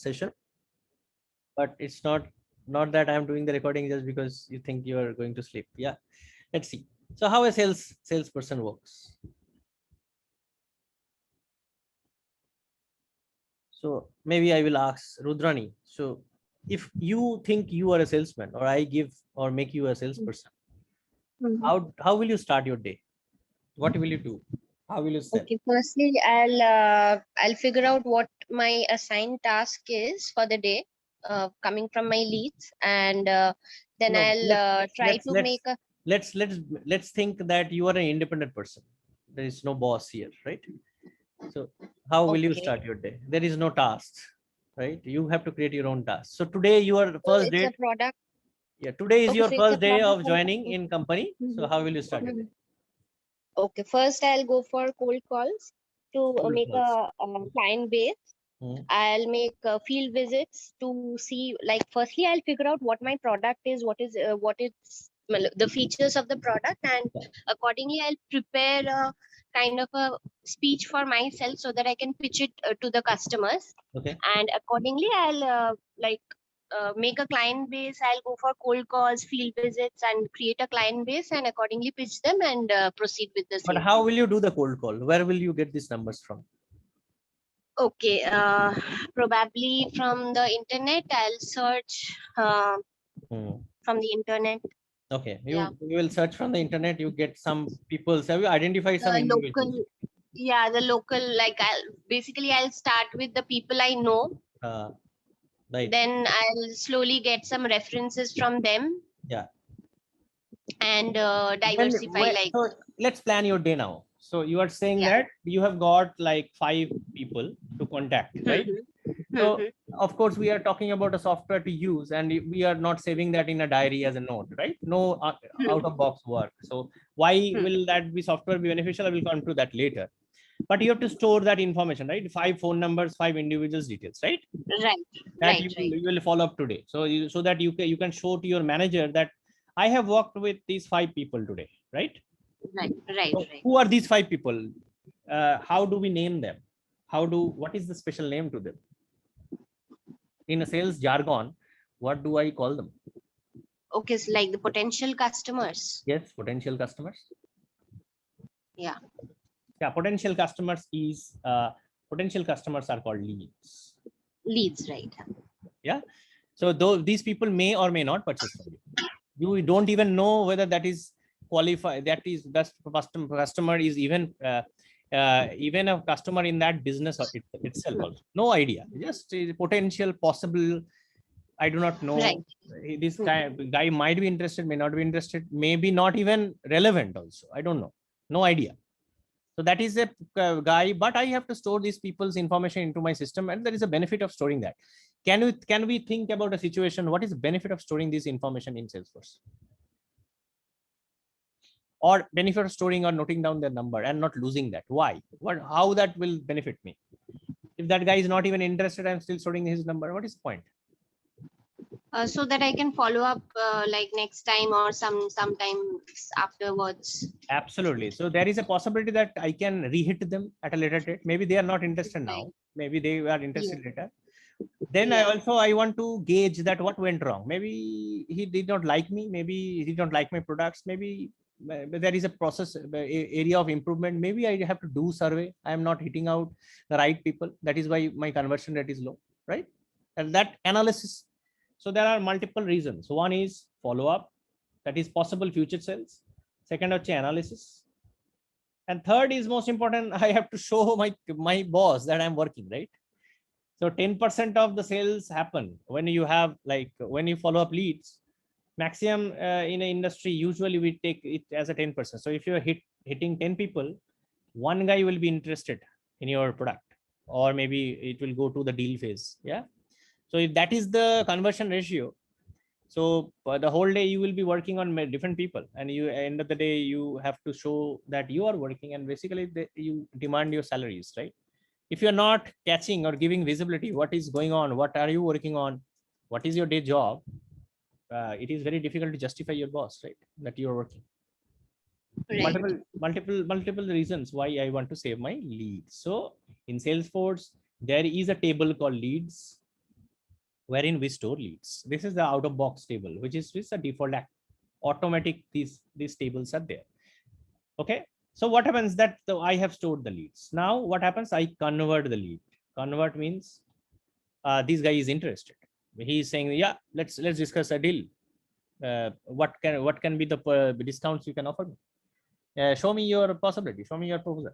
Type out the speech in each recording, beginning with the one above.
session, but it's not that I'm doing the recording just because you think you are going to sleep. Yeah, let's see. So how a salesperson works. So maybe I will ask Rudrani. So if you think you are a salesman, or I give or make you a salesperson, Mhm. how will you start your day? What will you do? How will you sell? Okay, firstly, I'll figure out what my assigned task is for the day, coming from my leads, and then No, I'll try to make a. let's think that you are an independent person. There is no boss here, right? So how will you Okay, start your day? There is no tasks, right? You have to create your own tasks. So today your so first it's a day. product. Yeah, today is Okay, your so it's a first day product. of joining in company. So Mhm. how will you start your day? Mhm. Okay, first I'll go for cold calls to Cold make calls. a, client base. Hmm. I'll make field visits to see, like, firstly, I'll figure out what my product is, what it's the features of the product, and Yeah. accordingly, I'll prepare a kind of a speech for myself so that I can pitch it to the customers. Okay. And accordingly, I'll make a client base. I'll go for cold calls, field visits, and create a client base, and accordingly pitch them and proceed with the But sales. how will you do the cold call? Where will you get these numbers from? Okay, probably from the internet. I'll search Hmm. from the internet. Okay. Yeah, You will search from the internet. You get some people. Have you identified some individuals? local. Yeah, the local. Like, I'll start with the people I know. Uh, right. Then I'll slowly get some references from them Yeah. and diversify. When, Like, so let's plan your day now. So you are saying yeah. that you have got like 5 people to contact, right? Mhm, So mhm, of course we are talking about a software to use, and we are not saving that in a diary as a note, right? No out mhm, of box work. So why mhm. will that be software be beneficial? I will come to that later. But you have to store that information, right? 5 phone numbers, 5 individuals details, right? Right, That right, right, you will follow up today. So so that you can show to your manager that I have worked with these 5 people today, right? right, right, So right. who are these 5 people? How do we name them? What is the special name to them? In a sales jargon, what do I call them? Okay, so like the potential customers. Yes, potential customers. Yeah, Yeah, potential customers are called leads. leads, right. Yeah. So though these people may or may not purchase from you. You don't even know whether that is qualified, that customer is even a customer in that business itself also. No idea. Just a potential possible. I do not Right. know. This Hmm. guy might be interested, may not be interested, maybe not even relevant also. I don't know. No idea. So that is a guy, but I have to store these people's information into my system, and there is a benefit of storing that. Can we think about a situation? What is the benefit of storing this information in Salesforce? Or benefit of storing or noting down their number and not losing that? Why? How that will benefit me? If that guy is not even interested, I'm still storing his number. What is the point? So that I can follow up like next time or sometimes afterwards. Absolutely. So there is a possibility that I can rehit them at a later date. Maybe they are not interested now, Right. maybe they are Yeah. interested later. Then Yeah. I want to gauge that what went wrong. Maybe he did not like me, maybe he did not like my products, maybe there is a process area of improvement. Maybe I have to do survey. I am not hitting out the right people, that is why my conversion rate is low, right? And that analysis. So there are multiple reasons. One is follow up, that is possible future sales. Second analysis, and third is most important. I have to show my boss that I'm working, right? So 10% of the sales happen when you have, like, when you follow up leads. Maximum in an industry, usually we take it as a 10%. So if you're hitting 10 people, one guy will be interested in your product, or maybe it will go to the deal phase. Yeah. So if that is the conversion ratio, so the whole day you will be working on different people, and you end of the day you have to show that you are working, and basically you demand your salaries, right? If you're not catching or giving visibility, what is going on, what are you working on, what is your day job, it is very difficult to justify your boss, right, that you're working. Right. Multiple reasons why I want to save my leads. So in Salesforce there is a table called leads. wherein we store leads. This is the out of box table, which is a default automatic. These tables are there. Okay. So what happens that I have stored the leads. Now what happens? I convert the lead. Convert means this guy is interested. He is saying, yeah, let's discuss a deal. What can be the discounts you can offer me? Show me your possibility. Show me your proposal.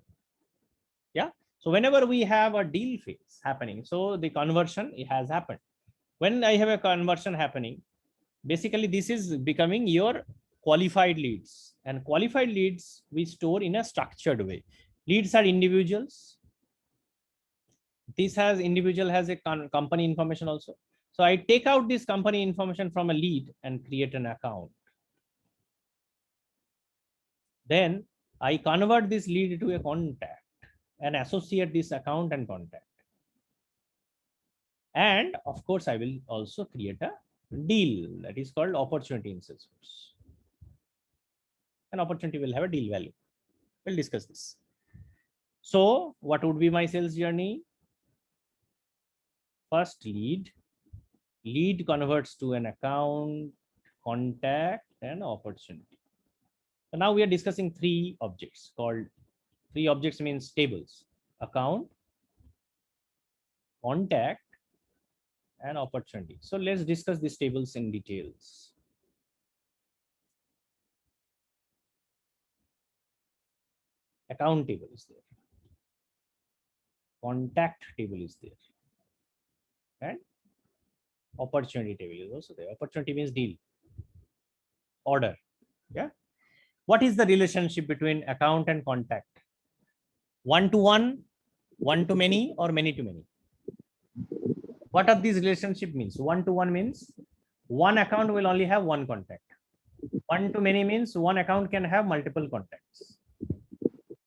Yeah. So whenever we have a deal phase happening, so the conversion it has happened. When I have a conversion happening, basically this is becoming your qualified leads, and qualified leads we store in a structured way. Leads are individuals. This has individual has a company information also. So I take out this company information from a lead and create an account. Then I convert this lead to a contact and associate this account and contact. And of course, I will also create a deal that is called opportunity in Salesforce. An opportunity will have a deal value. We'll discuss this. So what would be my sales journey? First lead converts to an account, contact, and opportunity. So now we are discussing three objects means tables: account, contact, and opportunity. So let's discuss these tables in details. Account table is there. Contact table is there. And opportunity table is also there. Opportunity means deal, order. Yeah. What is the relationship between account and contact? One-to-one, one-to-many, or many-to-many? What are these relationship means? One-to-one means one account will only have one contact. One-to-many means one account can have multiple contacts.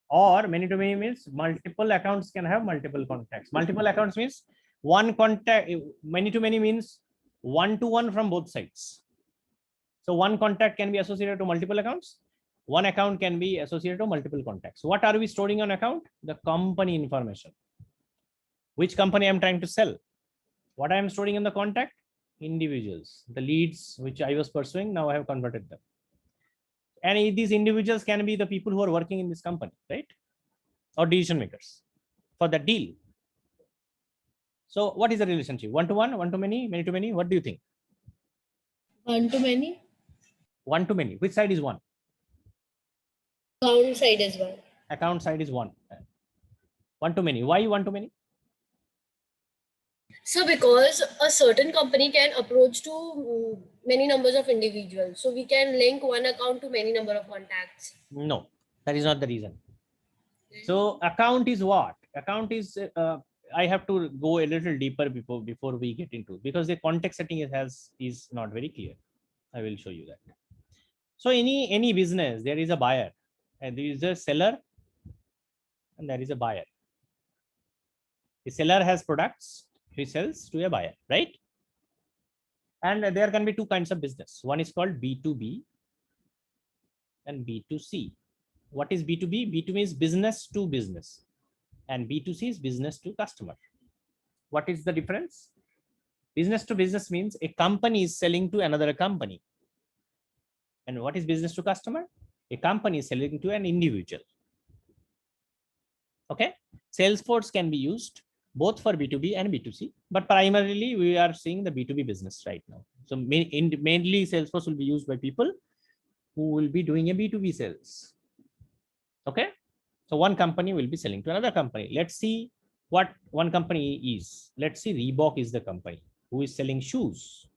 Or many-to-many means multiple accounts can have multiple contacts. Multiple accounts means one contact. Many-to-many means one-to-one from both sides. So one contact can be associated to multiple accounts. One account can be associated to multiple contacts. What are we storing on account? The company information. Which company I'm trying to sell. What I am storing in the contact? Individuals. The leads which I was pursuing, now I have converted them. And these individuals can be the people who are working in this company, right? Or decision makers for the deal. So what is the relationship? One-to-one, one-to-many, many-to-many? What do you think? One-to-many. One-to-many. Which side is one? Account side as well. Account side is one. One-to-many. Why one-to-many? So because a certain company can approach to many numbers of individuals. So we can link one account to many number of contacts. No, that is not the reason. So account is what? Account is, I have to go a little deeper before we get into, because the context setting is not very clear. I will show you that. So any business, there is a buyer and there is a seller and there is a buyer. The seller has products, he sells to a buyer, right? And there can be two kinds of business. One is called B2B and B2C. What is B2B? B2B is business to business and B2C is business to customer. What is the difference? Business to business means a company is selling to another company. And what is business to customer? A company is selling to an individual. Okay. Salesforce can be used both for B2B and B2C, but primarily we are seeing the B2B business right now. So mainly Salesforce will be used by people who will be doing a B2B sales. Okay. So one company will be selling to another company. Let's see what one company is. Let's see, Reebok is the company who is selling shoes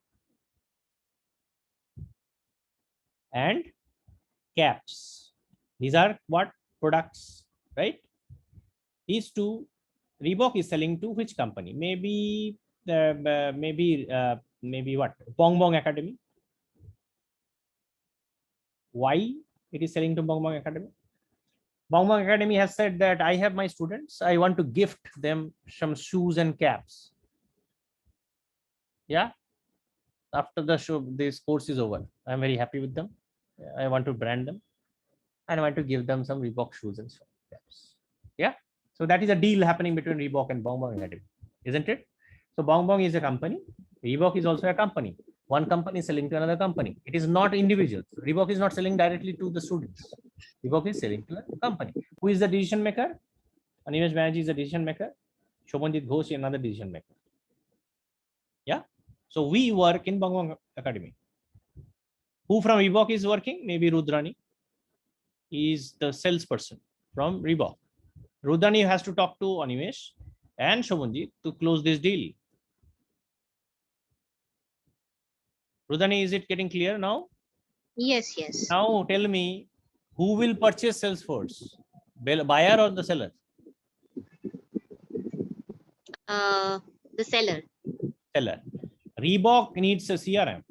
and caps. These are what products, right? These two, Reebok is selling to which company? Maybe what? Bong Bong Academy. Why it is selling to Bong Bong Academy? Bong Bong Academy has said that I have my students, I want to gift them some shoes and caps. Yeah. After the show, this course is over. I'm very happy with them. I want to brand them and I want to give them some Reebok shoes and caps. Yeah. So that is a deal happening between Reebok and Bong Bong Academy, isn't it? So Bong Bong is a company Reebok is also a company. One company is selling to another company. It is not individuals. Reebok is not selling directly to the students. Reebok is selling to a company. Who is the decision maker? Animesh Banerjee is the decision maker. Shobhanjit Ghosh is another decision maker. Yeah. So we work in Bangwang Academy. Who from Reebok is working? Maybe Rudrani is the salesperson from Reebok. Rudrani has to talk to Animesh and Shobhanjit to close this deal. Rudrani, is it getting clear now? Yes, yes. Now tell me, who will purchase Salesforce? Buyer or the seller? The seller. Seller. Reebok needs a CRM.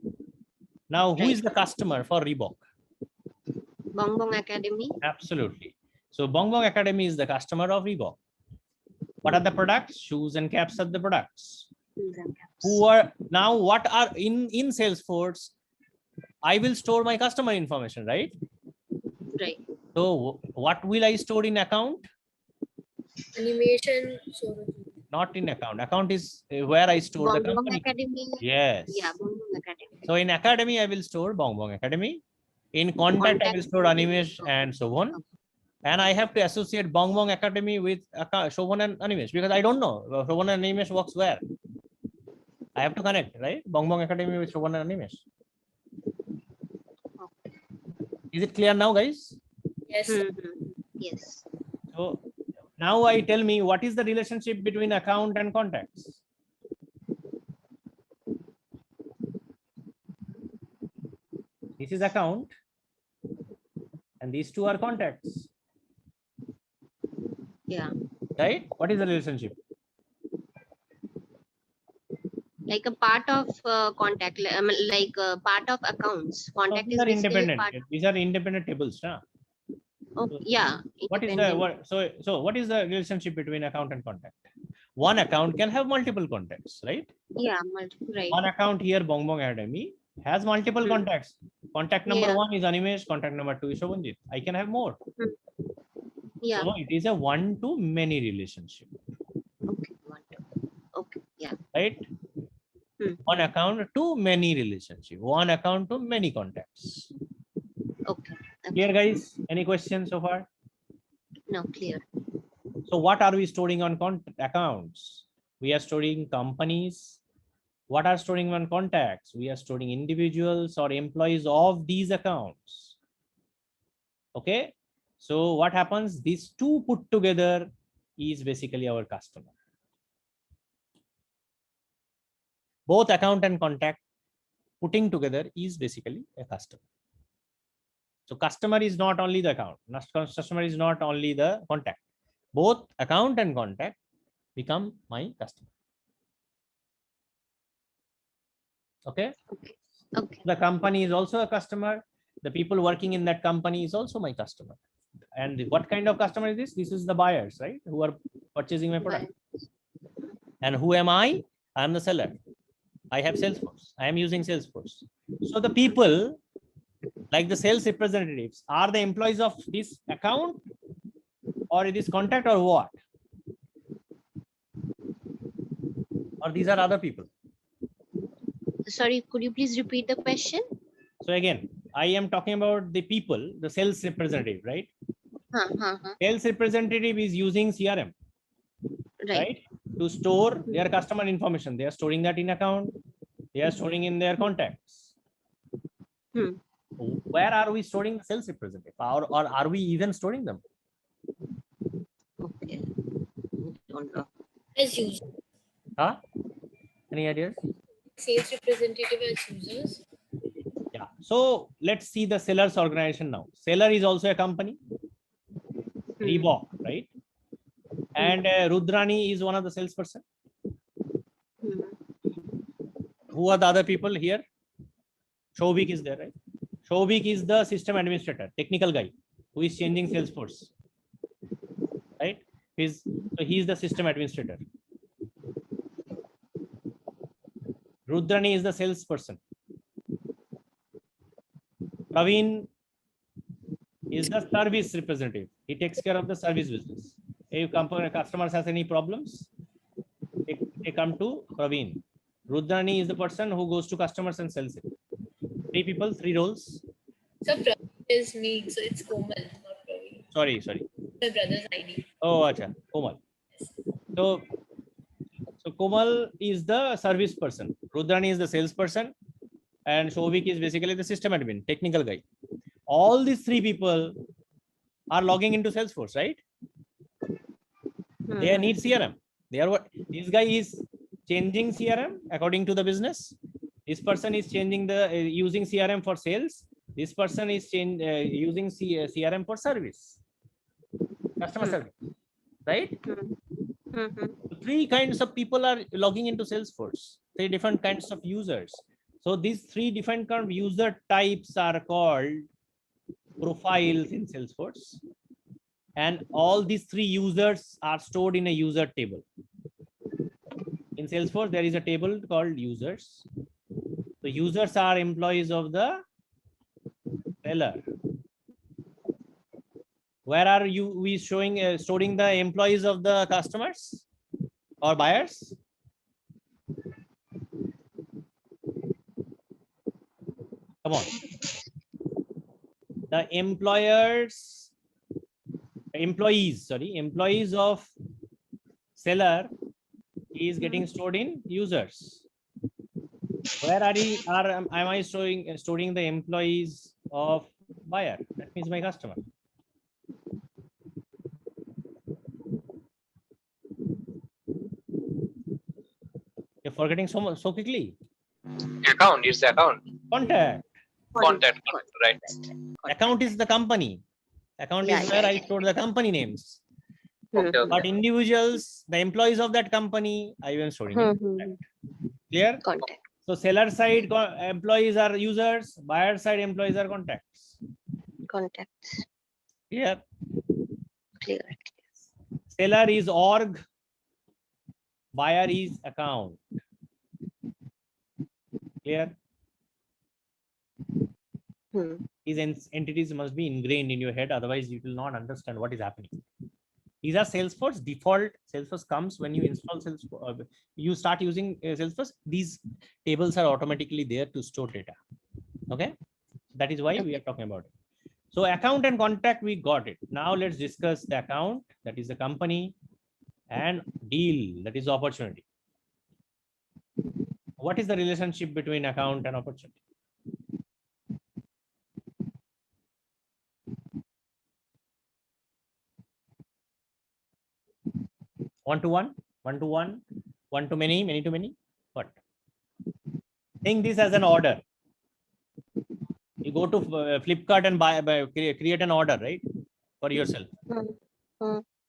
Now, who is Right. the customer for Reebok? Bong Bong Academy. Absolutely. So Bong Bong Academy is the customer of Reebok. What are the products? Shoes and caps are the products. Who are now? What are in Salesforce? I will store my customer information, right? Right. So what will I store in account? Animation. So Not in account. Account is where I store the Bong Bong company. Academy. Yes. Yeah, Bong Bong Academy. So in academy, I will store Bong Bong Academy. In contact, I will store Animesh and Shobhan. And I have to associate Bong Bong Academy with Shobhan and Animesh because I don't know Shobhan and Animesh works where. I have to connect, right? Bong Bong Academy with Shobhan and Animesh. Is it clear now, guys? yes. Yes. So now I tell me what is the relationship between account and contacts? This is account and these two are contacts. Yeah. Right? What is the relationship? Like a part of contact, like a part of accounts. Contact These is are basically independent. part. These are independent tables. Huh? Oh, yeah. What is the what? So what is the relationship between account and contact? One account can have multiple contacts, right? Yeah, right. One account here, Bong Bong Academy, has multiple contacts. Contact number 1 is Animesh. Contact number 2 is Shobhanjit. I can have more. Yeah. So it is a one-to-many relationship. Okay. Okay. Yeah. Right? One account to many relationship. One account to many contacts. Okay. Clear, guys? Any questions so far? No, clear. So what are we storing on accounts? We are storing companies. What are storing on contacts? We are storing individuals or employees of these accounts. Okay. So what happens? These two put together is basically our customer. Both account and contact putting together is basically a customer. So customer is not only the account. Customer is not only the contact. Both account and contact become my customer. Okay. Okay. The company is also a customer. The people working in that company is also my customer. And what kind of customer is this? This is the buyers, right? Who are purchasing my product. And who am I? I am the seller. I have Salesforce. I am using Salesforce. So the people, like the sales representatives, are the employees of this account or this contact or what? Or these are other people? Sorry, could you please repeat the question? So again, I am talking about the people, the sales representative, right? Sales representative is using CRM, right? To store their customer information. They are storing that in account. They are storing in their contacts. Where are we storing the sales representative? Or are we even storing them? Okay. Don't know. As users. Huh? Any ideas? Sales representative as users. Yeah. So let's see the seller's organization now. Seller is also a company. Reebok, right? And Rudrani is one of the salesperson. Who are the other people here? Shobik is there, right? Shobik is the system administrator, technical guy who is changing Salesforce, right? So he's the system administrator. Rudrani is the salesperson. Praveen is the service representative. He takes care of the service business. If customers has any problems, they come to Praveen. Rudrani is the person who goes to customers and sells it. 3 people, 3 roles. So Praveen is me, so it's Komal, not Praveen. Sorry. My brother's ID. Oh, acha, Komal. So Komal is the service person. Rudrani is the salesperson. And Shovik is basically the system admin, technical guy. All these 3 people are logging into Salesforce, right? They need CRM. They are what this guy is changing CRM according to the business. This person is changing the using CRM for sales. This person is using CRM for service, customer service, right? 3 kinds of people are logging into Salesforce. 3 different kinds of users. So these 3 different kind of user types are called profiles in Salesforce. And all these 3 users are stored in a user table. In Salesforce, there is a table called users. The users are employees of the seller. Where are we showing storing the employees of the customers or buyers? Come on. The employees of seller is getting stored in users. Where am I storing the employees of buyer? That means my customer. You're forgetting so quickly. Account, it's the account. Contact. Contact, right. Account is the company. Account is where I store the company names. Okay, okay. But individuals, the employees of that company, I am storing it. Clear? Contact. So seller side employees are users, buyer side employees are contacts. Contacts. Clear? Clear. Seller is org, buyer is account. Clear? These entities must be ingrained in your head, otherwise you will not understand what is happening. These are Salesforce default. Salesforce comes when you install Salesforce. You start using Salesforce. These tables are automatically there to store data. Okay, that is why we are talking about it. So account and contact, we got it. Now let's discuss the account, that is the company, and deal, that is opportunity. What is the relationship between account and opportunity? One-to-one, one-to-one, one-to-many, many-to-many. What? Think this as an order. You go to Flipkart and create an order, right? For yourself.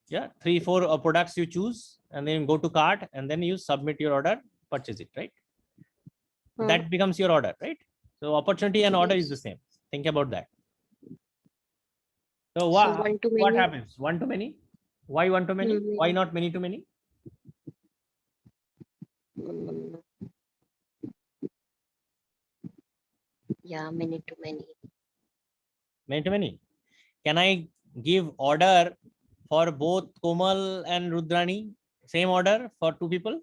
Yeah, 3, 4 products you choose, and then go to cart, and then you submit your order, purchase it, right? That becomes your order, right? So opportunity and order is the same. Think about that. So what happens? One to many? Why one to many? Why not many to many? Yeah, many to many. Many to many. Can I give order for both Komal and Rudrani? Same order for 2 people?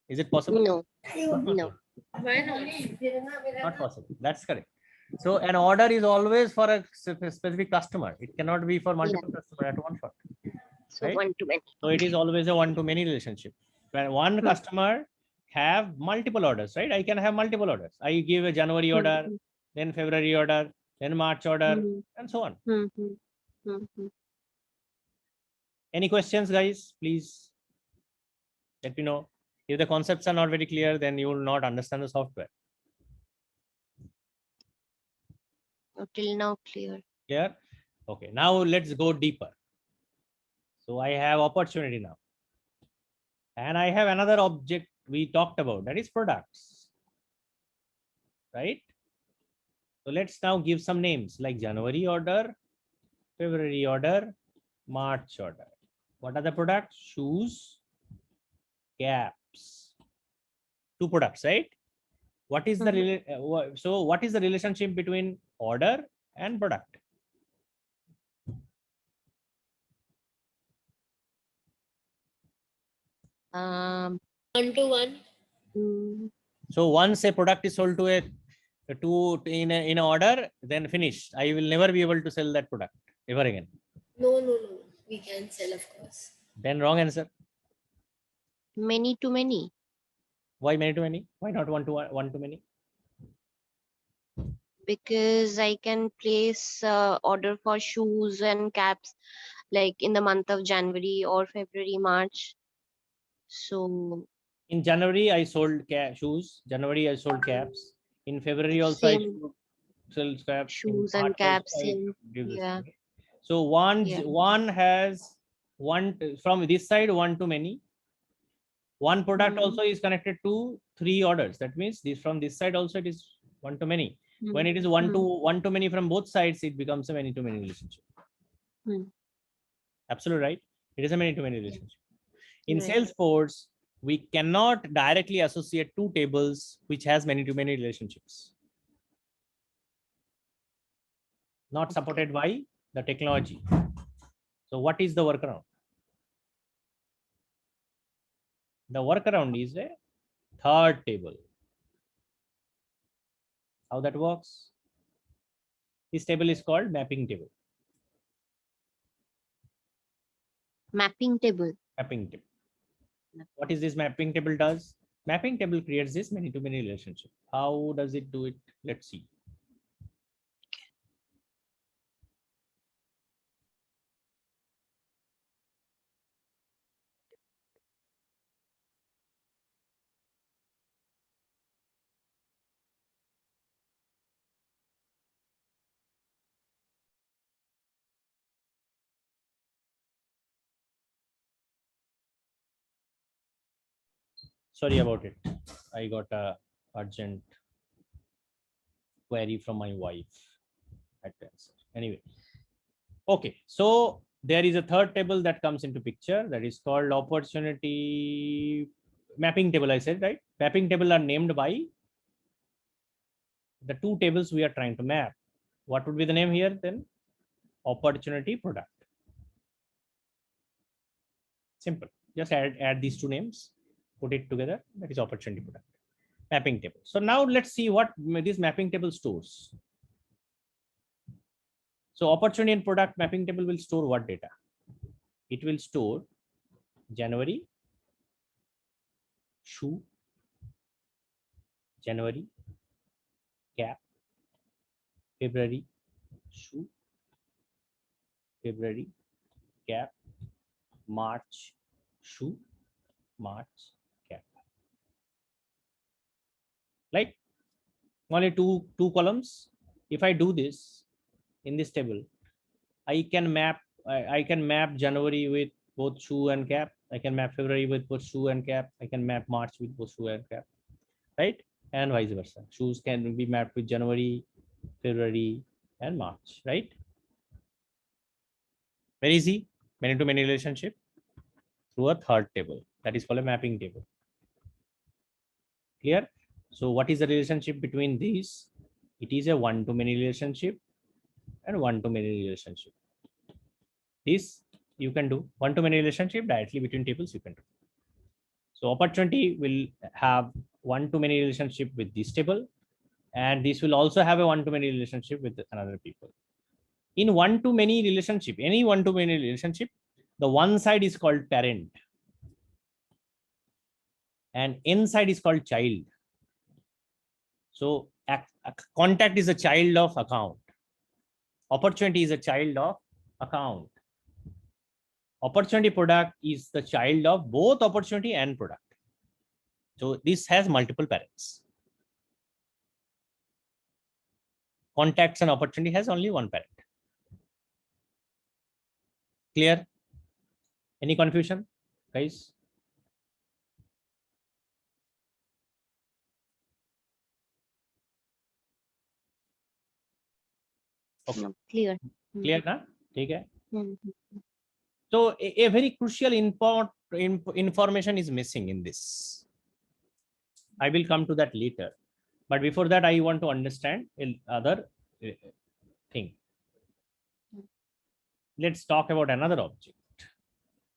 Is it possible? No. No. Why not? Not possible. That's correct. So an order is always for a specific customer. It cannot be for multiple customers at one shot. So Right? one to many. So it is always a one-to-many relationship. When one customer have multiple orders, right? I can have multiple orders. I give a January order, then February order, then March order, and so on. Any questions, guys? Please let me know. If the concepts are not very clear, then you will not understand the software. Till now clear. Clear? Okay, now let's go deeper. So I have opportunity now. And I have another object we talked about, that is products. Right? So let's now give some names like January order, February order, March order. What are the products? Shoes, caps. 2 products, right? What is the so what is the relationship between order and product? One to one. So once a product is sold to in an order, then finish. I will never be able to sell that product ever again. No. We can sell, of course. Then wrong answer. Many to many. Why many to many? Why not one to many? Because I can place order for shoes and caps like in the month of January or February, March. So In January, I sold shoes. January, I sold caps. In February, also I same sell caps. In shoes March and caps, also, I same. give this. Yeah. Okay. So one Yeah. one has one from this side, one to many. One product also is connected to 3 orders. That means this from this side also it is one to many. When it is one to many from both sides, it becomes a many to many relationship. Absolutely right. It is a many to many relationship. In Right. Salesforce, we cannot directly associate 2 tables which has many to many relationships. Not supported by the technology. So what is the workaround? The workaround is a third table. How that works? This table is called mapping table. Mapping table. Mapping table. What is this mapping table does? Mapping table creates this many to many relationship. How does it do it? Let's see. Sorry about it. I got a urgent query from my wife. Anyway, okay. So there is a third table that comes into picture that is called opportunity mapping table. I said right. Mapping table are named by the 2 tables we are trying to map. What would be the name here then? Opportunity product. Simple. Just add these 2 names, put it together. That is opportunity product. Mapping table. So now let's see what this mapping table stores. So opportunity and product mapping table will store what data? It will store January, shoe, January, cap, February, shoe, February, cap, March, shoe, March, cap. Like only two columns. If I do this in this table, I can map January with both shoe and cap. I can map February with both shoe and cap. I can map March with both shoe and cap, right? And vice versa. Shoes can be mapped with January, February, and March, right? Very easy. Many to many relationship through a third table. That is called a mapping table. Clear? So what is the relationship between these? It is a one to many relationship and one to many relationship. This you can do one to many relationship directly between tables you can do. So opportunity will have one to many relationship with this table, and this will also have a one to many relationship with another people. In one to many relationship, any one to many relationship, the one side is called parent and inside is called child. So a contact is a child of account. Opportunity is a child of account. Opportunity product is the child of both opportunity and product. So this has multiple parents. Contacts and opportunity has only one parent. Clear? Any confusion, guys? Okay. Clear. Clear na? ठीक है? Mhm. So a very crucial information is missing in this. I will come to that later. But before that, I want to understand another thing. Let's talk about another object.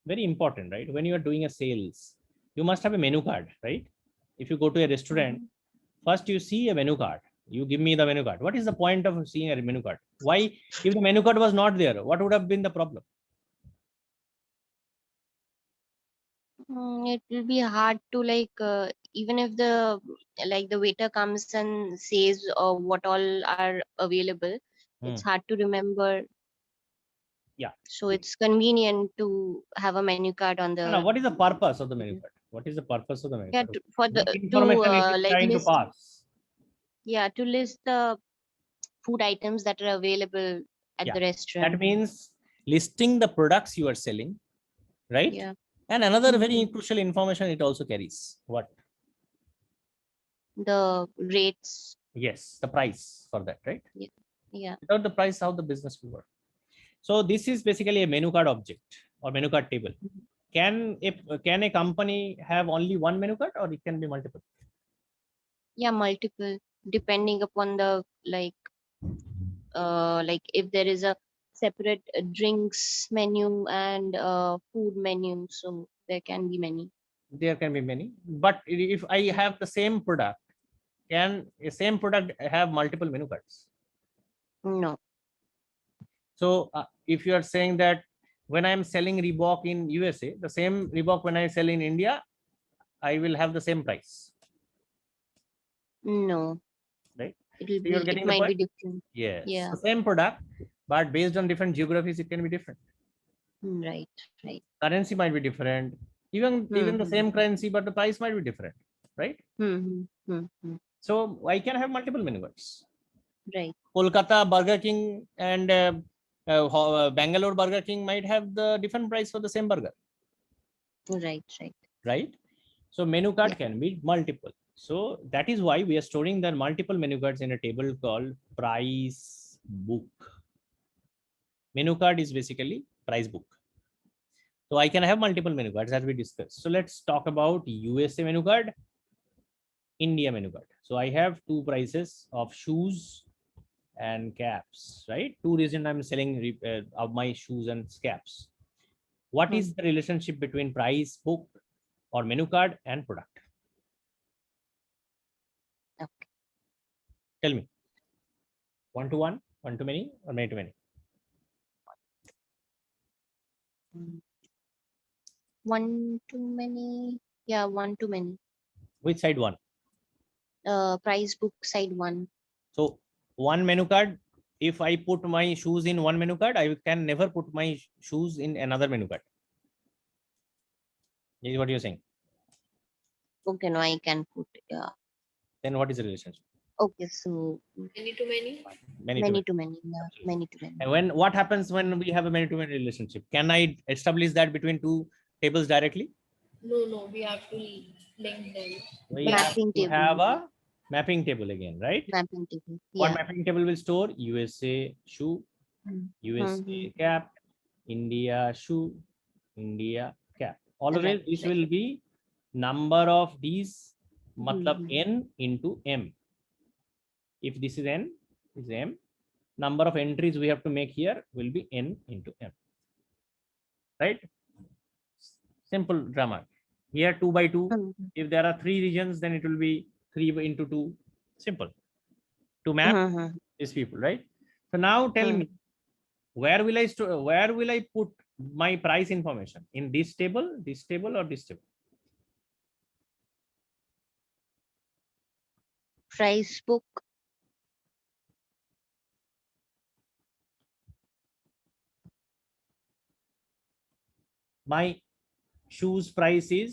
Very important, right? When you are doing a sales, you must have a menu card, right? If you go to a restaurant, First, you see a menu card. You give me the menu card. What is the point of seeing a menu card? Why, if the menu card was not there, what would have been the problem? It will be hard to even if the waiter comes and says what all are available, it's hard to remember. Yeah. So it's convenient to have a menu card on No, the what is the purpose of the menu card? What is the purpose of the menu yeah card? for the What information it is like trying to list pass? to list the food items that are available at Yeah, the restaurant. That means listing the products you are selling, right? Yeah. And another Mhm. very crucial information it also carries. What? The rates. Yes, the price for that, right? Yeah. Without the price, how the business will work. So this is basically a menu card object or menu card table. Can a company have only one menu card, or it can be multiple? Yeah, multiple depending upon the like if there is a separate drinks menu and food menu, so there can be many. There can be many. But if I have the same product, can a same product have multiple menu cards? No. So if you are saying that when I am selling Reebok in USA, the same Reebok when I sell in India, I will have the same price, No. right? It will So you're be. getting It the might be point? different. Yes. Yeah. The same product, but based on different geographies, it can be different. Right. Right. Currency might be different. Even the Mhm. same currency, but the price might be different, right? So I can have multiple menu cards. Right. Kolkata Burger King and Bangalore Burger King might have the different price for the same burger, Right. Right. right? So menu card Yeah. can be multiple. So that is why we are storing the multiple menu cards in a table called price book. Menu card is basically price book. So I can have multiple menu cards as we discussed. So let's talk about USA menu card, India menu card. So I have two prices of shoes and caps, right? Two reason I'm selling of my shoes and caps. What is the relationship between price book or menu card and product? Okay. Tell me. 1 to 1, 1 to many, or many to many? One too many. Yeah, one too many. Which side one? Price book side one. So one menu card, if I put my shoes in one menu card, I can never put my shoes in another menu card. This is what you're saying. Okay, no, I can put. Yeah. Then what is the relationship? Okay, so Many to many. many to many. Yeah, Absolutely. many to many. And what happens when we have a many-to-many relationship? Can I establish that between two tables directly? No, we have to link them. We Mapping have to table. have a mapping table again, right? Mapping table. What Yeah. mapping table will store? USA shoe, USA cap, India shoe, India cap. Always Right, this right. will be number of these, matlab n into m. If this is n, this is m. Number of entries we have to make here will be n into m. Right? Simple grammar. Here 2 by 2. If there are 3 regions, then it will be 3 into 2. Simple. To map these people, right? So now tell me, where will I put my price information? In this table, or this table? Price book. My shoes price is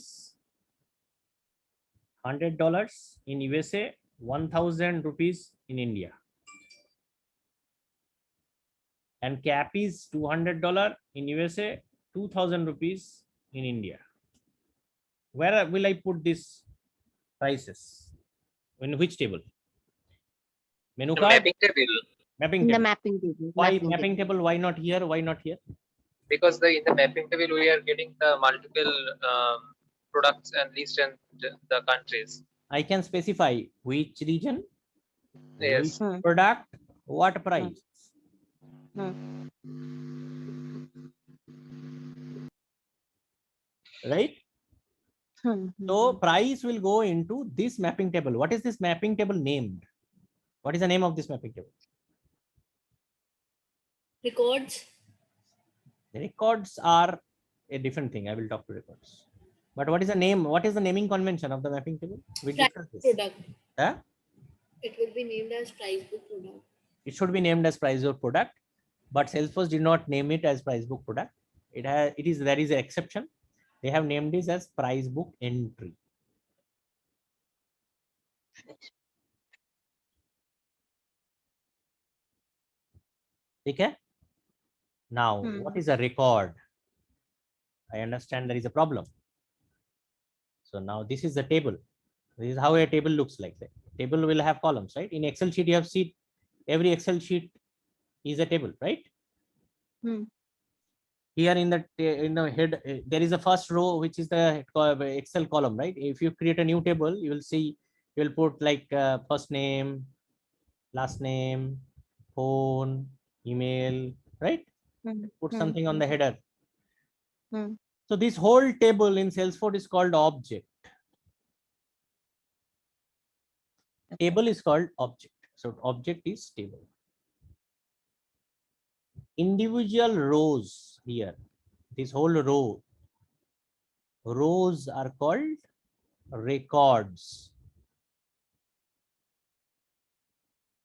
$100 in USA, 1,000 rupees in India. And cap is $200 in USA, 2,000 rupees in India. Where will I put these prices? In which table? Menu card? Mapping table. Mapping In the table. mapping table. Why mapping table? Why not here? Why not here? Because in the mapping table we are getting the multiple products and list and the countries. I can specify which region, Yes. which product, what price. Right? So price will go into this mapping table. What is this mapping table named? What is the name of this mapping table? Records. Records are a different thing. I will talk to records. But what is the name? What is the naming convention of the mapping table? We Price discussed this. product. Huh? It will be named as price book product. It should be named as price book product, but Salesforce did not name it as price book product. There is an exception. They have named this as price book entry. Okay. Now, what is a record? I understand there is a problem. So now this is the table. This is how a table looks like. The table will have columns, right? In Excel sheet, you have seen every Excel sheet is a table, right? Here in the head, there is a first row, which is the Excel column, right? If you create a new table, you will see, you will put like first name, last name, phone, email, right? Put something on the header. So this whole table in Salesforce is called object. Table is called object. So object is table. Individual rows here, this whole rows are called records.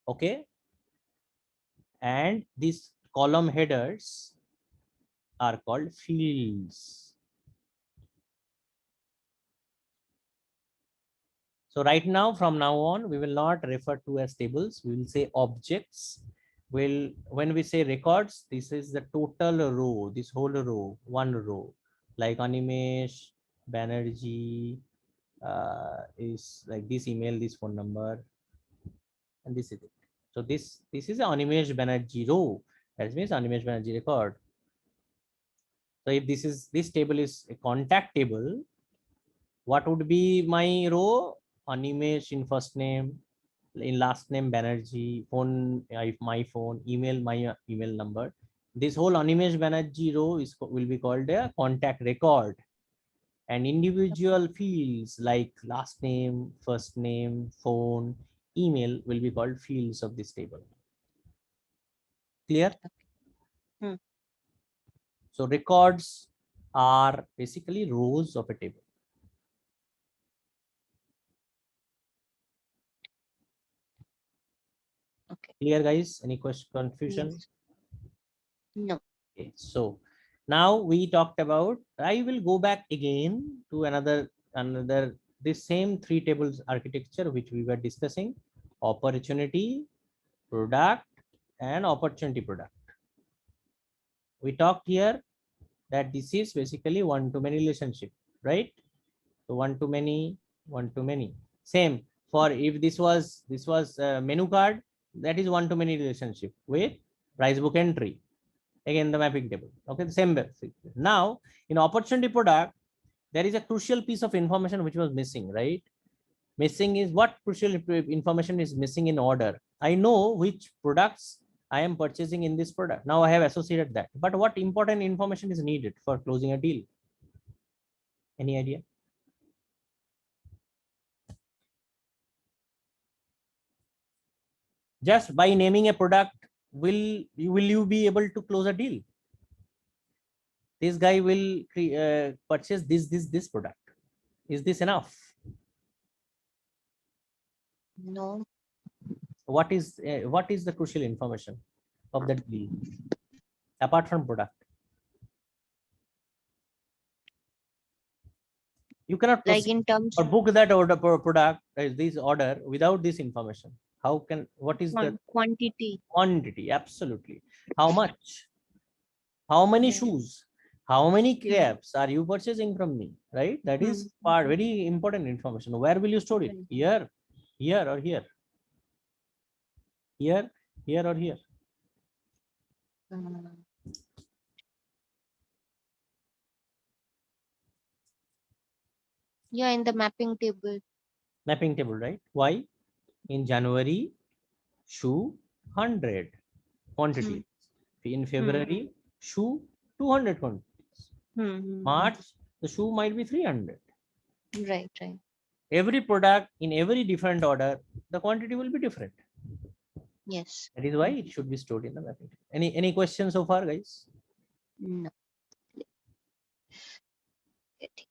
Okay. And these column headers are called fields. So right now, from now on, we will not refer to as tables. We will say objects. When we say records, this is the total row, this whole row, one row, like Animesh Banerjee is like this email, this phone number, and this is it. So this is an Animesh Banerjee row. That means Animesh Banerjee record. So if this table is a contact table, what would be my row? Animesh in first name, in last name Banerjee, phone, my phone, email, my email number. This whole Animesh Banerjee row will be called a contact record. And individual fields like last name, first name, phone, email will be called fields of this table. Clear? So records are basically rows of a table. Okay. Clear, guys? Any question, confusion? Yes. No. Okay, so now we talked about, I will go back again to another this same three tables architecture which we were discussing: opportunity, product, and opportunity product. We talked here that this is basically one-to-many relationship, right? So one-to-many, one-to-many. Same for if this was a menu card, that is one-to-many relationship with price book entry. Again, the mapping table. Okay, the same. Now, in opportunity product, there is a crucial piece of information which was missing, right? Missing is what crucial information is missing in order. I know which products I am purchasing in this product. Now I have associated that. But what important information is needed for closing a deal? Any idea? Just by naming a product, will you be able to close a deal? This guy will purchase this product. Is this enough? No. What is the crucial information of that deal apart from product? You cannot Like in terms or book that order per product, this order without this information. How can, what is the quantity? Quantity? Absolutely. How much? How many shoes? How many caps are you purchasing from me? Right? That is part very important information. Where will you store it? Here, here, or here? Here, here, or here? Yeah, in the mapping table. Mapping table, right? Why? In January, shoe 100 quantity. In February, shoe 200 quantities. March, the shoe might be 300. Right, right. Every product in every different order, the quantity will be different. Yes. That is why it should be stored in the mapping table. Any questions so far, guys? No. Getting-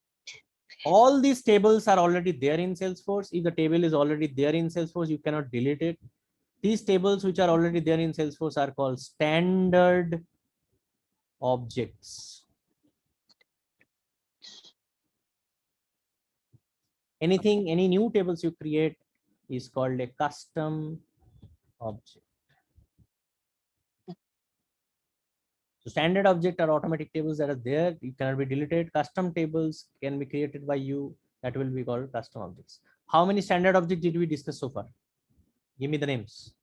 All these tables are already there in Salesforce. If the table is already there in Salesforce, you cannot delete it. These tables which are already there in Salesforce are called standard objects. Anything, any new tables you create is called a custom object. So standard object are automatic tables that are there. You cannot be deleted. Custom tables can be created by you. That will be called custom objects. How many standard objects did we discuss so far? Give me the names.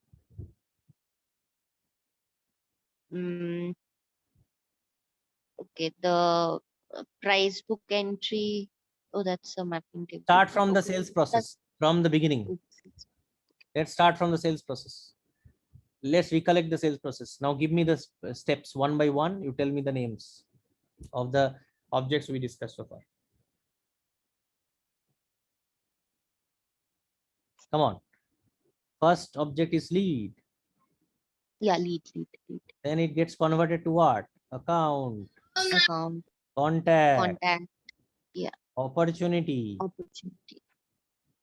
Mm, okay, the price book entry. Oh, that's a mapping table. Start from the Okay. sales process from the beginning. Oops. Let's start from the sales process. Let's recollect the sales process. Now give me the steps one by one. You tell me the names of the objects we discussed so far. Come on. First object is lead. Yeah, lead. Then it gets converted to what? Account, Account, contact, contact, opportunity, opportunity,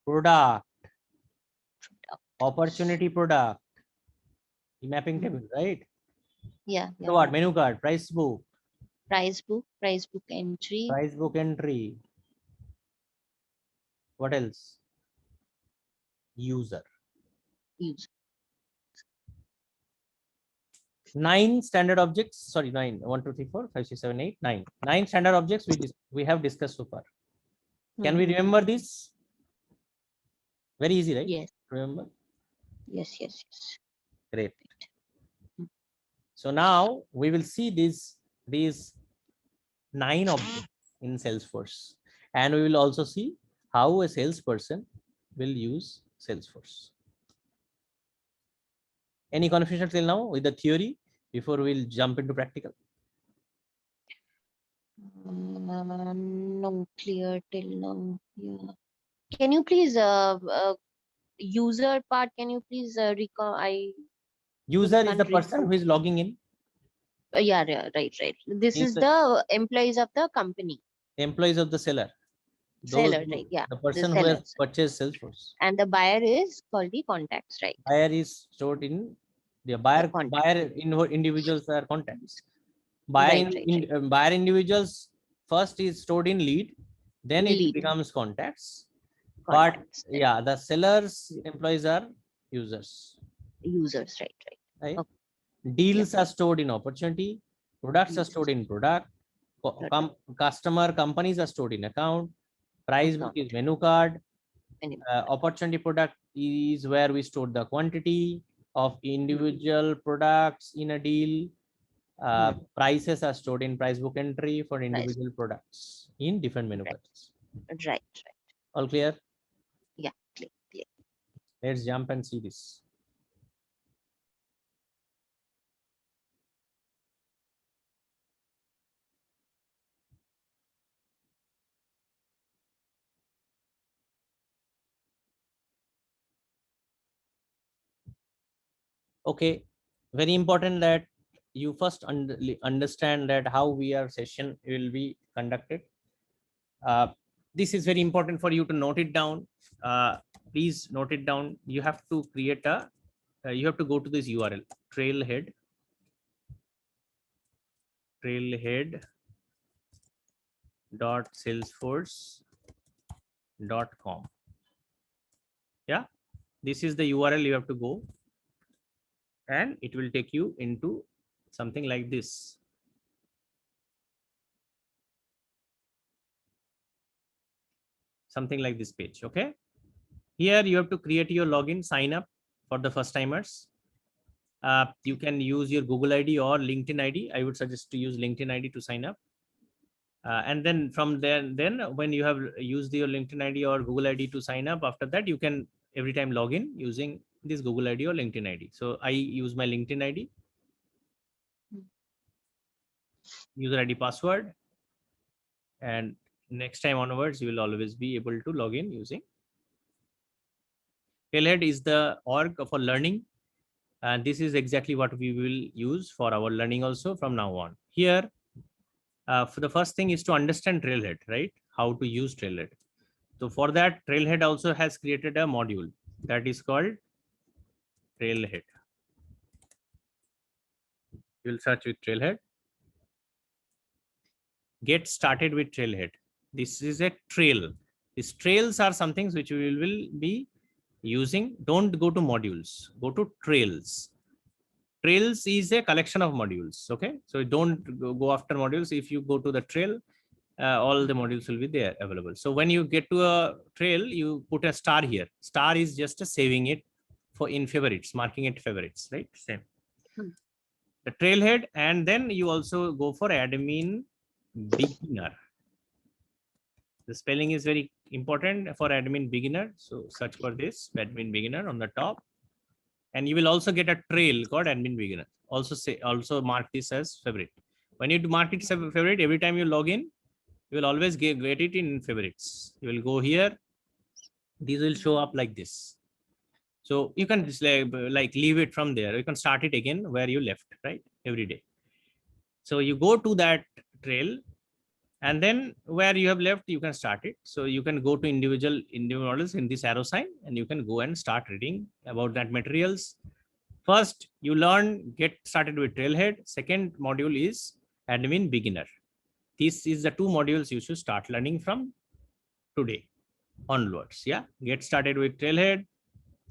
product, product. opportunity, product. The mapping table, right? Yeah. So what? Menu card, price book Entry, price book entry. What else? User. user. 9 standard objects. Sorry, 9. 1, 2, 3, 4, 5, 6, 7, 8, 9. 9 standard objects we have discussed so far. Can we remember this? Very easy, right? Yes. Remember? Yes. Great. So now we will see these 9 objects in Salesforce, and we will also see how a salesperson will use Salesforce. Any confusion till now with the theory before we'll jump into practical? No clear till now. Yeah. Can you please user part? Can you please recall? User is can't the read person out. who is logging in. Yeah, right. This Is is the the employees of the company. employees of the seller. Seller, right? Yeah. The The person who has sellers. purchased Salesforce. And the buyer is called the contacts, right? Buyer is stored in the buyer. contact. Buyer individuals are contacts. Buyer Right. buyer individuals first is stored in lead, then it Lead. becomes contacts. Contacts, But yeah, the sellers employees are users. users, right. Okay. Deals are stored in opportunity, products are stored in product, customer companies are stored in account, price book is menu card, opportunity product is where we store the quantity of individual products in a deal. Prices are stored in price book entry for individual products in different menu cards. Right. All clear? Yeah, clear. Let's jump and see this. Okay, very important that you first understand that how our session will be conducted. This is very important for you to note it down. Please note it down. You have to create a you have to go to this URL, trailhead.salesforce.com. Yeah, this is the URL you have to go, and it will take you into something like this. Something like this page. Okay, here you have to create your login, sign up for the first timers. You can use your Google ID or LinkedIn ID. I would suggest to use LinkedIn ID to sign up. And then from there, when you have used your LinkedIn ID or Google ID to sign up, after that you can every time log in using this Google ID or LinkedIn ID. So I use my LinkedIn ID, user ID, password, and next time onwards, you will always be able to log in using. Trailhead is the org for learning. And this is exactly what we will use for our learning also from now on. Here, for the first thing is to understand Trailhead, right? How to use Trailhead. So for that, Trailhead also has created a module that is called Trailhead. You will search with Trailhead. Get started with Trailhead. This is a trail. These trails are some things which we will be using. Don't go to modules, go to trails. Trails is a collection of modules. Okay, so don't go after modules. If you go to the trail, all the modules will be there available. So when you get to a trail, you put a star here. Star is just a saving it for in favorites, marking it favorites, right? Same. The Trailhead, and then you also go for admin beginner. The spelling is very important for admin beginner. So search for this admin beginner on the top, and you will also get a trail called admin beginner. Also mark this as favorite. When you mark it as a favorite, every time you log in, you will always get it in favorites. You will go here. These will show up like this. So you can just like leave it from there. You can start it again where you left, right? Every day. So you go to that trail, and then where you have left, you can start it. So you can go to individual models in this arrow sign, and you can go and start reading about that materials. First, you learn, get started with Trailhead. Second module is admin beginner. This is the two modules you should start learning from today onwards. Yeah, get started with Trailhead,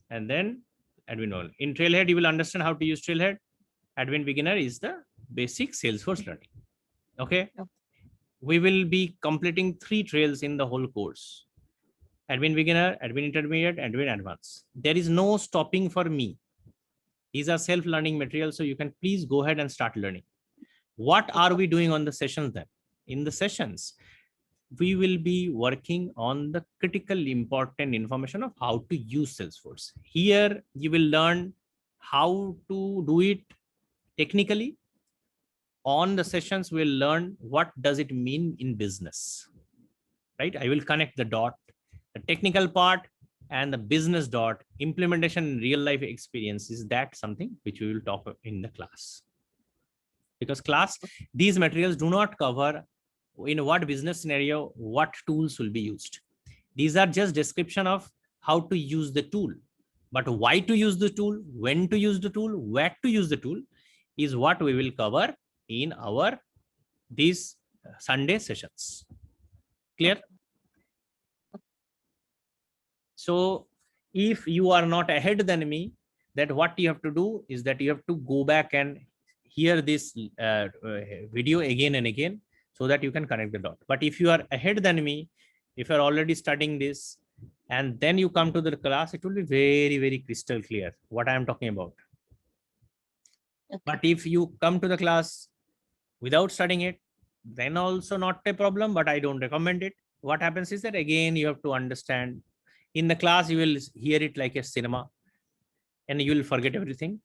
and then admin. In Trailhead, you will understand how to use Trailhead. Admin beginner is the basic Salesforce learning. Okay. We will be completing 3 trails in the whole course: admin beginner, admin intermediate, admin advanced. There is no stopping for me. These are self-learning materials, so you can please go ahead and start learning. What are we doing on the sessions then? In the sessions, we will be working on the critical important information of how to use Salesforce. Here, you will learn how to do it technically. On the sessions, we'll learn what does it mean in business, right? I will connect the dot, the technical part and the business dot, implementation in real life experience. Is that something which we will talk in the class? Because class, these materials do not cover in what business scenario, what tools will be used. These are just description of how to use the tool, but why to use the tool, when to use the tool, where to use the tool is what we will cover in our these Sunday sessions. Clear? So if you are not ahead than me, that what you have to do is that you have to go back and hear this video again and again so that you can connect the dot. But if you are ahead than me, if you are already studying this and then you come to the class, it will be very, very crystal clear what I am talking about. Okay. But if you come to the class without studying it, then also not a problem, but I don't recommend it. What happens is that again, you have to understand in the class, you will hear it like a cinema and you will forget everything.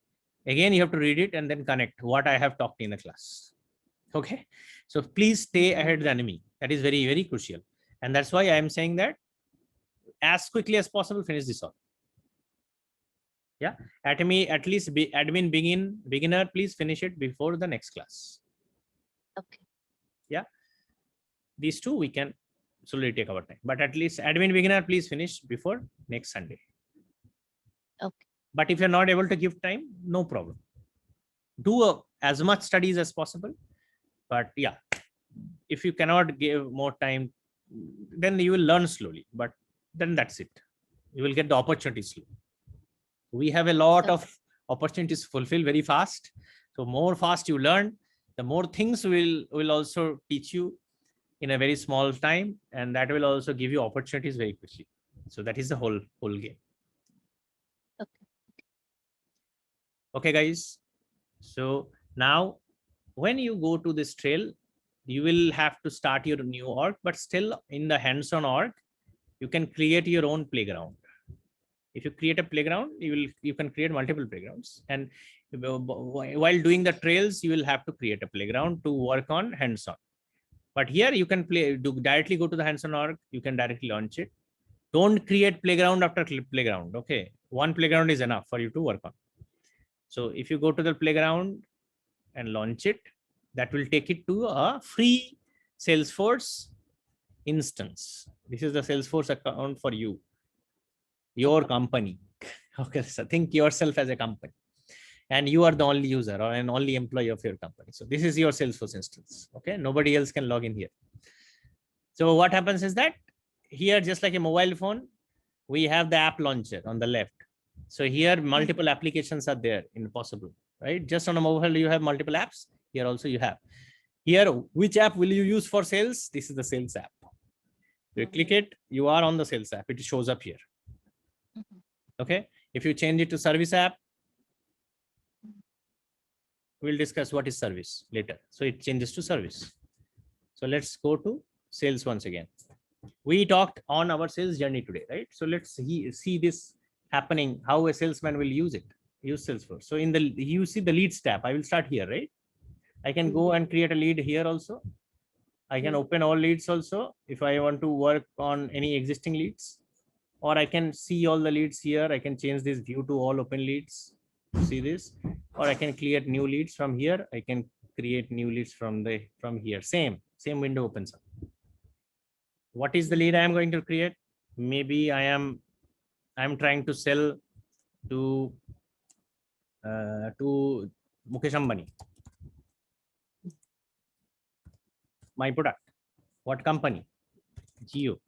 Again, you have to read it and then connect what I have talked in the class. Okay. So please stay ahead than me. That is very, very crucial. And that's why I am saying that as quickly as possible, finish this off. Yeah. At least be admin beginner, please finish it before the next class. Okay. Yeah. These two we can slowly take our time, but at least admin beginner, please finish before next Sunday. Okay. But if you're not able to give time, no problem. Do as much studies as possible. But yeah, if you cannot give more time, then you will learn slowly. But then that's it. You will get the opportunity slowly. We have a lot of opportunities to fulfill very fast. So more fast you learn, the more things will also teach you in a very small time, and that will also give you opportunities very quickly. So that is the whole game. Okay. Okay, guys. So now when you go to this trail, you will have to start your new org, but still in the hands-on org, you can create your own playground. If you create a playground, you can create multiple playgrounds. And while doing the trails, you will have to create a playground to work on hands-on. But here you can directly go to the hands-on org. You can directly launch it. Don't create playground after playground. Okay, one playground is enough for you to work on. So if you go to the playground and launch it, that will take it to a free Salesforce instance. This is the Salesforce account for you, your company. Okay, so think yourself as a company, and you are the only user or an only employee of your company. So this is your Salesforce instance. Okay, nobody else can log in here. So what happens is that here, just like a mobile phone, we have the app launcher on the left. So here multiple applications are there in possible, right? Just on a mobile, you have multiple apps. Here also you have. Here, which app will you use for sales? This is the sales app. You click it, you are on the sales app. It shows up here. Okay. If you change it to service app, we'll discuss what is service later. So it changes to service. So let's go to sales once again. We talked on our sales journey today, right? So let's see this happening, how a salesman will use Salesforce. So in you see the leads tab. I will start here, right? I can go and create a lead here also. I can open all leads also if I want to work on any existing leads, or I can see all the leads here. I can change this view to all open leads. See this, or I can create new leads from here. I can create new leads from here. Same window opens up. What is the lead I am going to create? Maybe I am trying to sell to Mukesh Ambani my product. What company? Jio.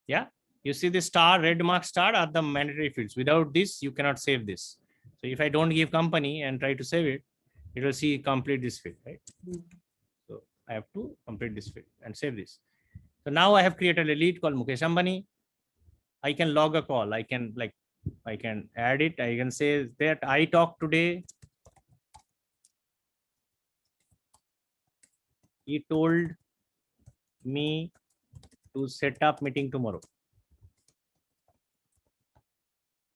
Yeah, you see the star, red mark star are the mandatory fields. Without this, you cannot save this. So if I don't give company and try to save it, it will see complete this field, right? So I have to complete this field and save this. So now I have created a lead called Mukesh Ambani. I can log a call. I can add it. I can say that I talked today. He told me to set up meeting tomorrow.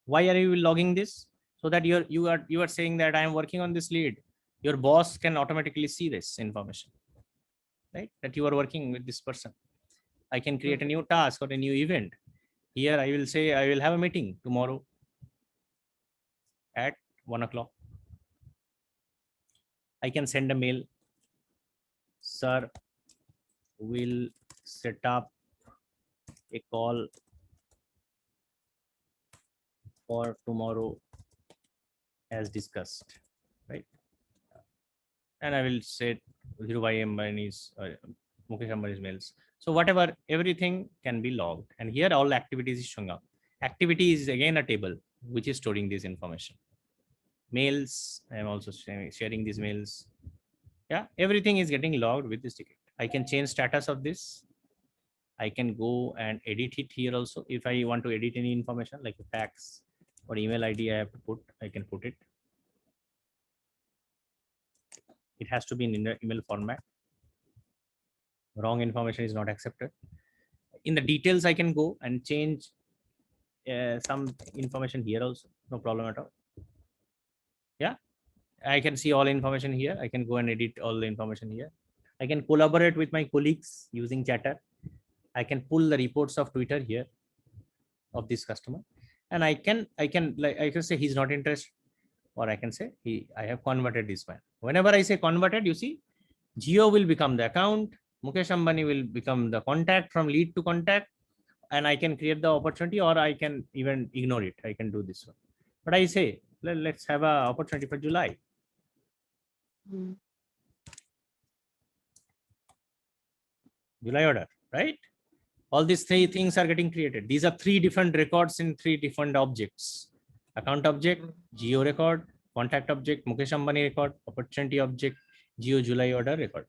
Why are you logging this? So that you are saying that I am working on this lead. Your boss can automatically see this information, right? That you are working with this person. I can create a new task or a new event. Here I will say I will have a meeting tomorrow at 1 o'clock. I can send a mail. Sir, will set up a call for tomorrow as discussed, right? And I will say Dhirubhai Ambani's Mukesh Ambani's mails. So whatever, everything can be logged, and here all activities is showing up. Activity is again a table which is storing this information. Mails, I am also sharing these mails. Yeah, everything is getting logged with this ticket. I can change status of this. I can go and edit it here also. If I want to edit any information like a fax or email ID I have to put, I can put it. It has to be in the email format. Wrong information is not accepted. In the details, I can go and change some information here also. No problem at all. Yeah, I can see all information here. I can go and edit all the information here. I can collaborate with my colleagues using Chatter. I can pull the reports of Twitter here of this customer, and I can say he's not interested, or I can say I have converted this one. Whenever I say converted, you see, Jio will become the account. Mukesh Ambani will become the contact from lead to contact, and I can create the opportunity, or I can even ignore it. I can do this one, but I say let's have an opportunity for July. July order, right? All these three things are getting created. These are three different records in three different objects: account object, Jio record, contact object, Mukesh Ambani record, opportunity object, Jio July order record.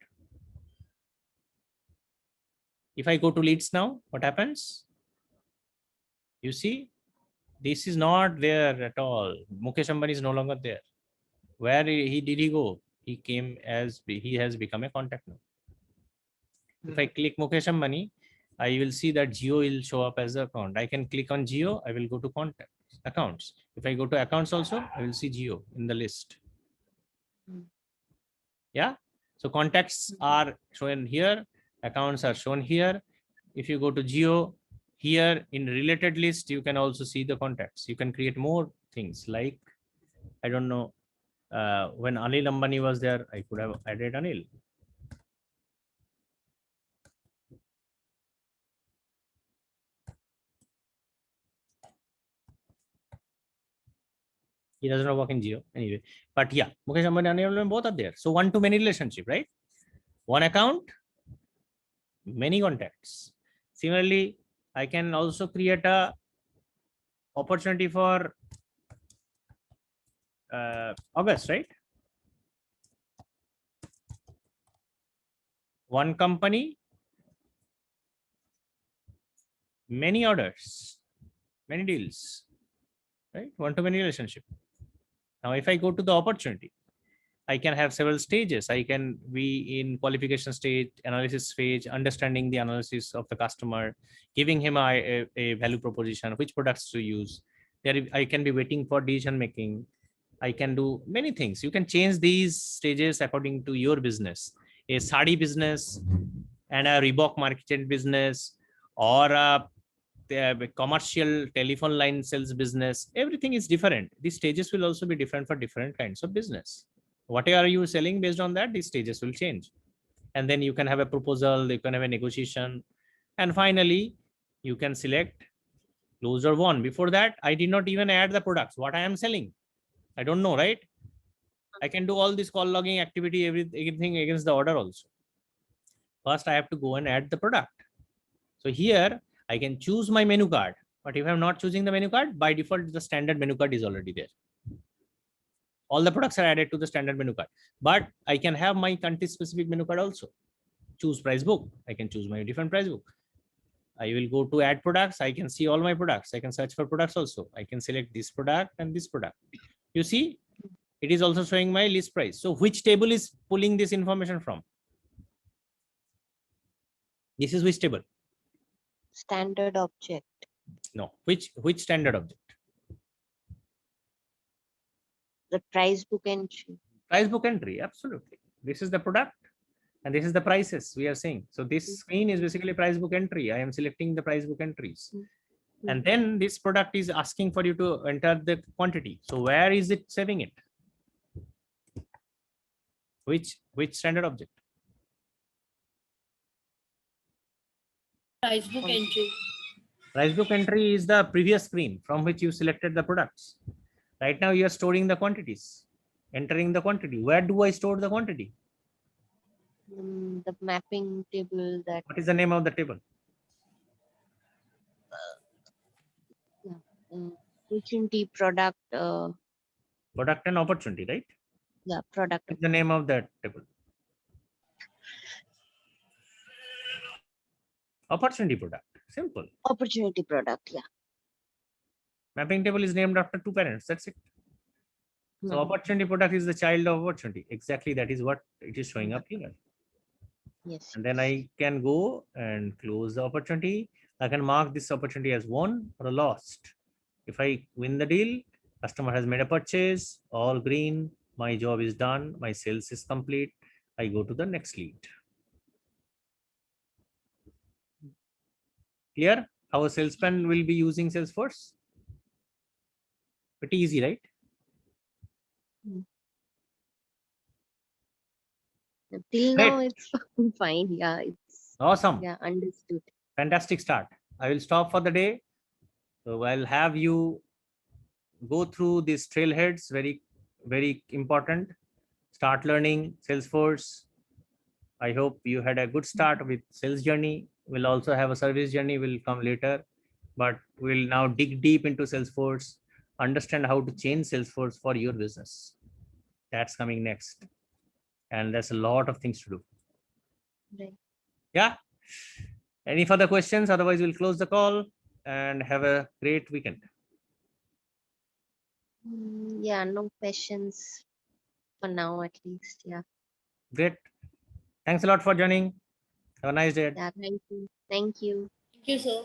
If I go to leads now, what happens? You see, this is not there at all. Mukesh Ambani is no longer there. Where did he go? He came as he has become a contact now. If I click Mukesh Ambani, I will see that Jio will show up as the account. I can click on Jio. I will go to contacts, accounts. If I go to accounts also, I will see Jio in the list. Yeah. So contacts are shown here, accounts are shown here. If you go to Geo, here in related list, you can also see the contacts. You can create more things like, I don't know, when Anil Ambani was there, I could have added Anil. He does not work in Geo anyway. But yeah, Mukesh Ambani and Anil Ambani both are there. So one-to-many relationship, right? One account, many contacts. Similarly, I can also create a opportunity for August, right? One company, many orders, many deals, right? One-to-many relationship. Now, if I go to the opportunity, I can have several stages. I can be in qualification stage, analysis stage, understanding the analysis of the customer, giving him a value proposition, which products to use. There, I can be waiting for decision making. I can do many things. You can change these stages according to your business. A sari business and a Reebok market business, or a commercial telephone line sales business. Everything is different. These stages will also be different for different kinds of business. Whatever you are selling, based on that, these stages will change. And then you can have a proposal, you can have a negotiation. And finally, you can select close or won. Before that, I did not even add the products, what I am selling. I don't know, right? I can do all this call logging activity, everything against the order also. First, I have to go and add the product. So here, I can choose my menu card. But if I'm not choosing the menu card, by default, the standard menu card is already there. All the products are added to the standard menu card, but I can have my country specific menu card also. Choose price book. I can choose my different price book. I will go to add products. I can see all my products. I can search for products also. I can select this product and this product. You see, it is also showing my list price. So which table is pulling this information from? This is which table? Standard object. No, which standard object? The price book entry. Price book entry, absolutely. This is the product and this is the prices we are seeing. So this screen is basically price book entry. I am selecting the price book entries. And then this product is asking for you to enter the quantity. So where is it saving it? Which standard object? Price book entry. Price book entry is the previous screen from which you selected the products. Right now you are storing the quantities, entering the quantity. Where do I store the quantity? The mapping table that. What is the name of the table? Opportunity product. Product and opportunity, right? Yeah, product. What's the name of that table? Opportunity product. Simple. Opportunity product. Yeah. Mapping table is named after two parents. That's it. So Mhm. opportunity product is the child of opportunity. Exactly, that is what it is showing up here. Yes. And then I can go and close the opportunity. I can mark this opportunity as won or lost. If I win the deal, customer has made a purchase, all green, my job is done, my sales is complete. I go to the next lead. Clear how a salesman will be using Salesforce? Pretty easy, right? Till Great. now, it's fine. Yeah, it's Awesome. yeah understood. Fantastic start. I will stop for the day. So I'll have you go through these trailheads, very important. Start learning Salesforce. I hope you had a good start with sales journey. We'll also have a service journey will come later, but we'll now dig deep into Salesforce, understand how to change Salesforce for your business. That's coming next. And there's a lot of things to do. Right. Yeah. Any further questions? Otherwise, we'll close the call and have a great weekend. Yeah, no questions for now at least. Yeah. Great. Thanks a lot for joining. Have a nice day. Yeah. Thank you. Thank you. Thank you, sir.